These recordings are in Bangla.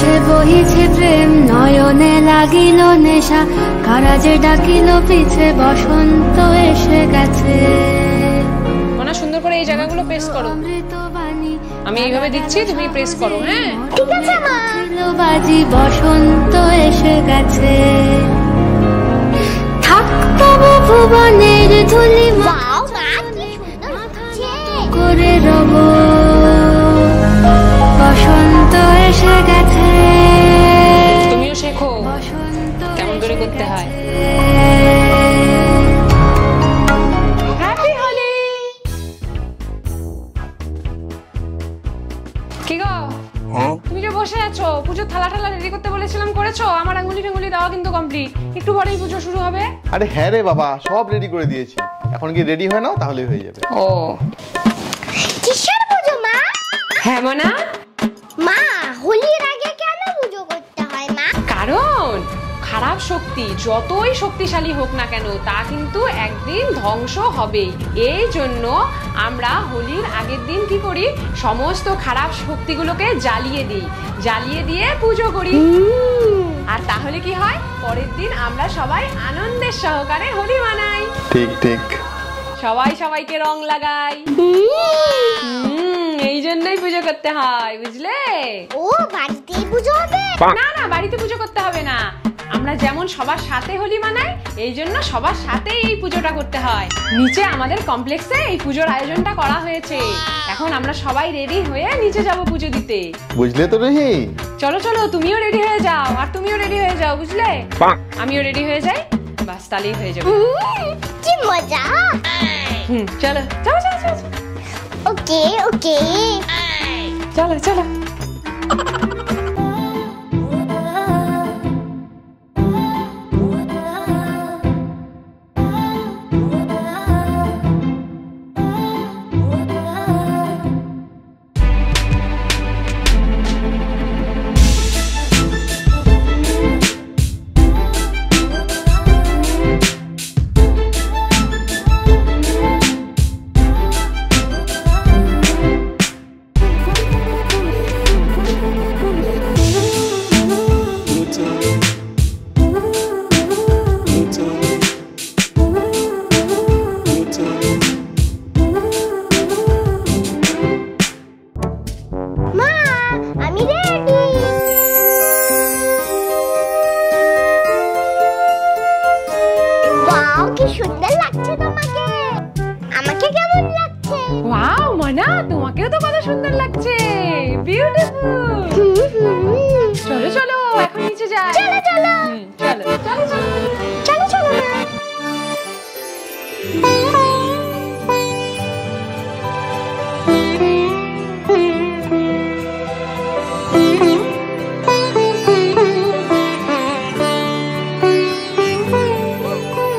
আকাশে বহিছে প্রেম, নয়নে লাগিল নেশা, কারা যে ডাকিল পিছে, বসন্ত এসে গেছে। মনা সুন্দর করে এই জায়গাগুলো প্রেস করো, আমি এইভাবে দিচ্ছি তুমি প্রেস করো। হ্যাঁ ঠিক আছে মা। বাজি বসন্ত এসে গেছে, থাকবো ভুবনের ধুলি করে রব, বসন্ত এসে গেছে। তুমিও শেখো কেমন করে করতে হয়। হ্যাপি হোলি। কি গো তুমি যে বসে আছো, পুজোর থালা ঠালা রেডি করতে বলেছিলাম করেছো? আমার আঙ্গুলি টাঙ্গুলি দেওয়া কিন্তু কমপ্লিট, একটু পরেই পুজো শুরু হবে। আরে হ্যাঁ রে বাবা, সব রেডি করে দিয়েছি, এখন কি রেডি হয় নাও তাহলেই হয়ে যাবে। ও কিসের পুজো মা? হ্যাঁ মনা। মা হোলির আগে কেন পুজো করতে হয় মা? কারণ খারাপ শক্তি যতই শক্তিশালী হোক না কেন তা কিন্তু একদিন ধ্বংস হবেই। এই জন্য আমরা হোলির আগের দিন কি করি, সমস্ত খারাপ শক্তিগুলোকে জ্বালিয়ে দিই, জ্বালিয়ে দিয়ে পুজো করি। আর তাহলে কি হয়, পরের দিন আমরা সবাই আনন্দের সহকারে হোলি মানাই। ঠিক ঠিক, সবাই সবাইকে রং লাগাই। এই জন্যই পুজো করতে হয়, বুঝলে? ও বাড়িতেই পুজো হবে? না না, বাড়িতে পুজো করতে হবে না, আমরা যেমন সবার সাথে হোলি মানাই এই জন্য সবার সাথে এই পুজোটা করতে হয়। নিচে আমাদের কমপ্লেক্সে এই পুজোর আয়োজনটা করা হয়েছে, এখন আমরা সবাই রেডি হয়ে নিচে যাব পুজো দিতে। বুঝলে তো রহি? চলো চলো, তুমিও রেডি হয়ে যাও, আর তুমিও রেডি হয়ে যাও, বুঝলে? আমিও রেডি হয়ে যাই, বাস তাহলেই হয়ে যাবে। কি মজা। চলো চলো চলো চলো। ওকে ওকে, চলো চলো। কি সুন্দর লাগছে তোমাকে, আমাকে কেমন লাগছে? ওয়াও মনা, তোমাকেও তো কত সুন্দর লাগছে, বিউটিফুল। চলো চলো এখন নিচে যাই। চলো চলো চলো চলো চলো চলো না।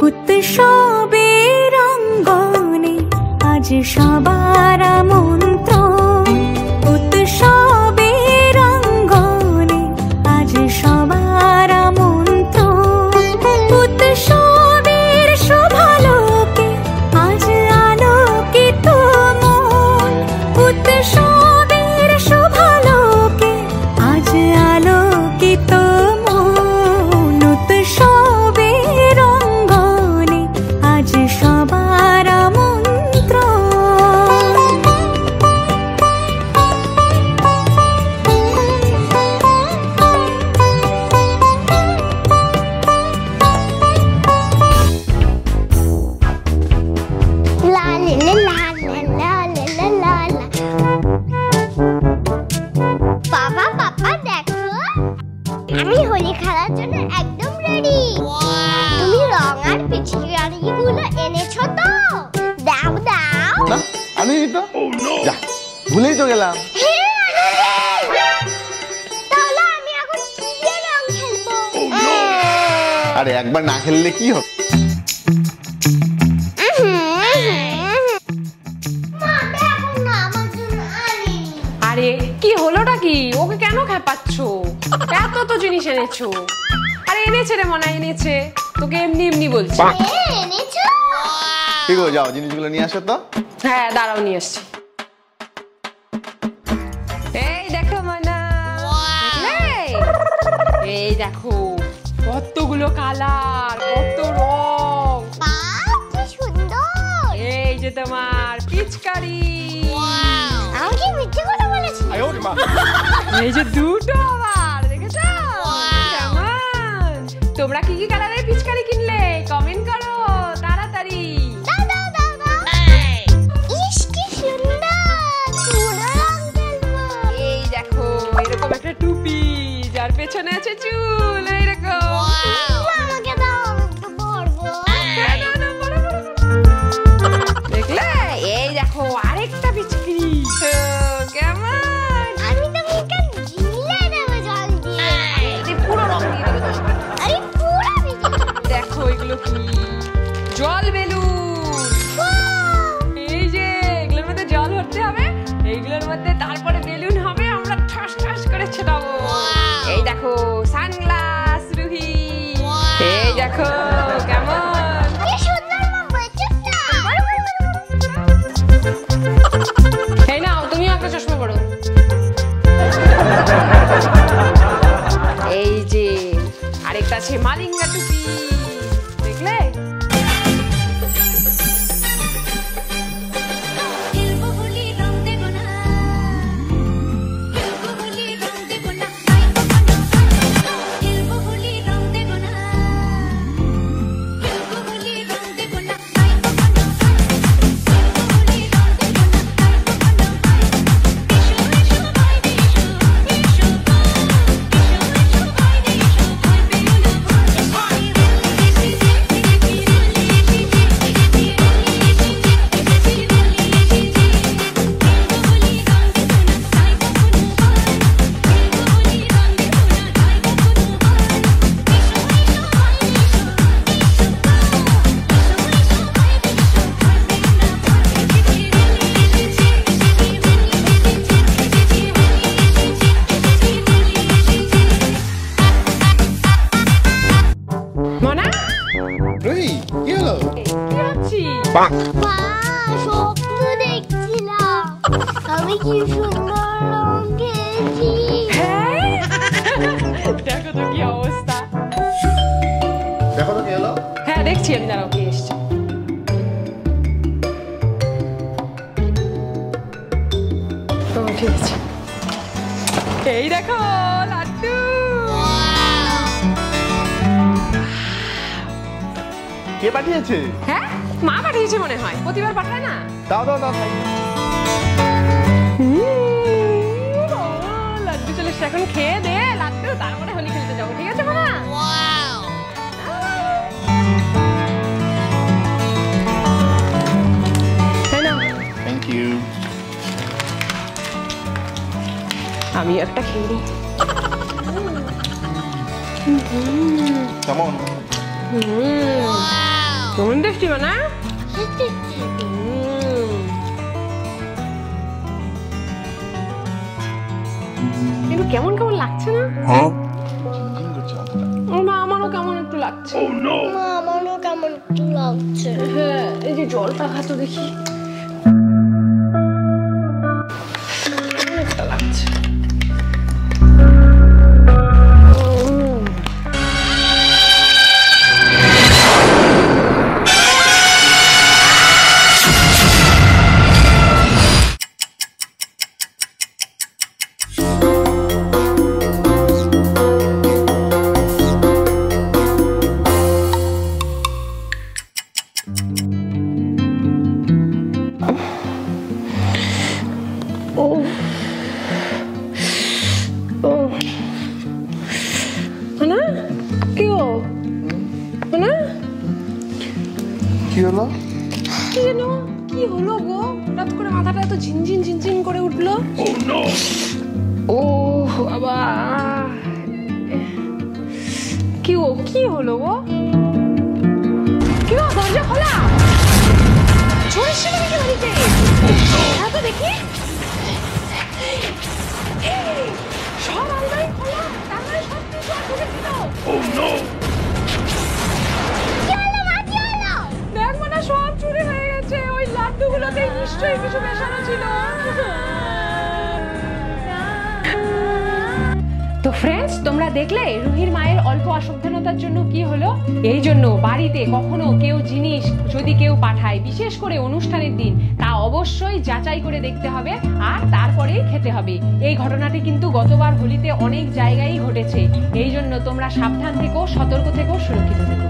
উৎসবের অঙ্গনে আজ সবার মন্ত্র, উৎসবের অঙ্গনে আজ সবার মন্ত্র, উৎসবের শোভালোকে আজ আলোকিত মন, উৎসবের শোভালোকে আজ আলোকিত মন, উৎসবের অঙ্গনে আজ সবার মন্ত্র। লা লা লা লা লা লা লা লা। বাবা পাপা দেখো, আমি হোলি খেলার জন্য একদম রেডি। তুমি রং আর পিচকারিগুলো এনেছো তো? দাও দাও। না আনিনি তো। যা, ভুলেই তো গেলাম। তাহলে আমি এখন কি দিয়ে রং খেলবো? আরে একবার না খেললে কি হবে? মা দেখো না, আমার জন্য আনিনি। আরে কি হলোটা কি, ওকে কেন খেপাচ্ছ? এত তো জিনিস এনেছো। আরে এনেছে রে মনা, এনেছে, তোকে এমনি এমনি বলছি। এনেছো? ঠিক আছে, যাও জিনিসগুলো নিয়ে আসো তো। হ্যাঁ দাঁড়াও, নিয়ে আসছি। এই দেখো মনা, দেখলে? এই দেখো কতগুলো কালার, কত রং। কি সুন্দর! এই যে তোমার পিচকারি। আমি কি মিথ্যে কথা বলেছি? এই যে দুটো আবার দেখেছো কেমন? তোমরা কি কি কালারের পিচকারি কিনলে কমেন্ট করো তাড়াতাড়ি। দাও দাও দাও দাও। ইস কি সুন্দর! পুরো রং খেলবো। এই দেখো এরকম একটা টুপি যার পেছনে আছে চুল এইরকম। আমাকে দাও, আমি একটু পরবো। দেখলে? এই দেখো আরেকটা পিচকারি কেমন? আমি তো মুখে ঢিলে দেবো জল দিয়ে। এই পুরো রং দিয়ে দেবে তোমাকে। আরে পুরো ভিজে। দেখো এগুলো কি জল বেলুন। এই যে এগুলোর মধ্যে জল ভরতে হবে, এইগুলোর মধ্যে তারপরে বেলুন হবে, আমরা ঠাস ঠাস করে ছেটাবো। এই দেখো সানগ্লাস রুহি। এই দেখো কেমন কি সুন্দর মা বলছিস। এই নাও তুমিও একটা চশমা পরো। এই যে আরেকটা আছে মালিঙ্গা টুপি দেখলে? মনা রুহি কি হলো? কি হচ্ছি? মা স্বপ্ন দেখছিলাম। আমি কি সুন্দর রং খেয়েছি। হ্যাঁ দেখো তো কি অবস্থা। দেখো তো কি হলো? হ্যাঁ দেখছি আমি, দাঁড়াও কি এসছে। ঠিক আছে এই দেখো লাড্ডু। কে পাঠিয়েছে? হ্যাঁ মা পাঠিয়েছে মনে হয়, প্রতিবার পাঠায় না। দাও দাও দাও খাই। লাড্ডু চলে এসছে, এখন খেয়ে দে লাড্ডু, তারপরে হোলি খেলতে যাবো, ঠিক আছে মামা? Thank you. আমি একটা খেয়ে নিই। কেমন? কেমন টেস্টি বানা? কিন্তু কেমন কেমন লাগছে না? মা আমারও কেমন একটু লাগছে। মা আমারও কেমন একটু লাগছে। হ্যাঁ এই যে জলটা খাতো দেখি, অনেকটা লাগছে। কি হলো? কি হলো গো? হঠাৎ করে মাথাটা এত ঝিনঝিন ঝিনঝিন করে উঠলো। ও বাবা, কি হলো গো? কি গো দরজা খোলা? চোর ছিল নাকি বাড়িতে? হ্যাঁ তো দেখি। সব আলমারি খোলা, তার মানে সব কিছু আর ঢুকেছিল। দেখ মানে সব চুরি হয়ে গেছে, ওই লাড্ডুগুলোতে নিশ্চয়ই কিছু মেশানো ছিল। তো ফ্রেন্ডস, তোমরা দেখলে রুহির মায়ের অল্প অসাবধানতার জন্য কি হলো। এই জন্য বাড়িতে কখনো কেউ জিনিস যদি কেউ পাঠায়, বিশেষ করে অনুষ্ঠানের দিন, তা অবশ্যই যাচাই করে দেখতে হবে আর তারপরেই খেতে হবে। এই ঘটনাটি কিন্তু গতবার হোলিতে অনেক জায়গায় ঘটেছে। এই জন্য তোমরা সাবধান থেকো, সতর্ক থেকো, সুরক্ষিত থেকো।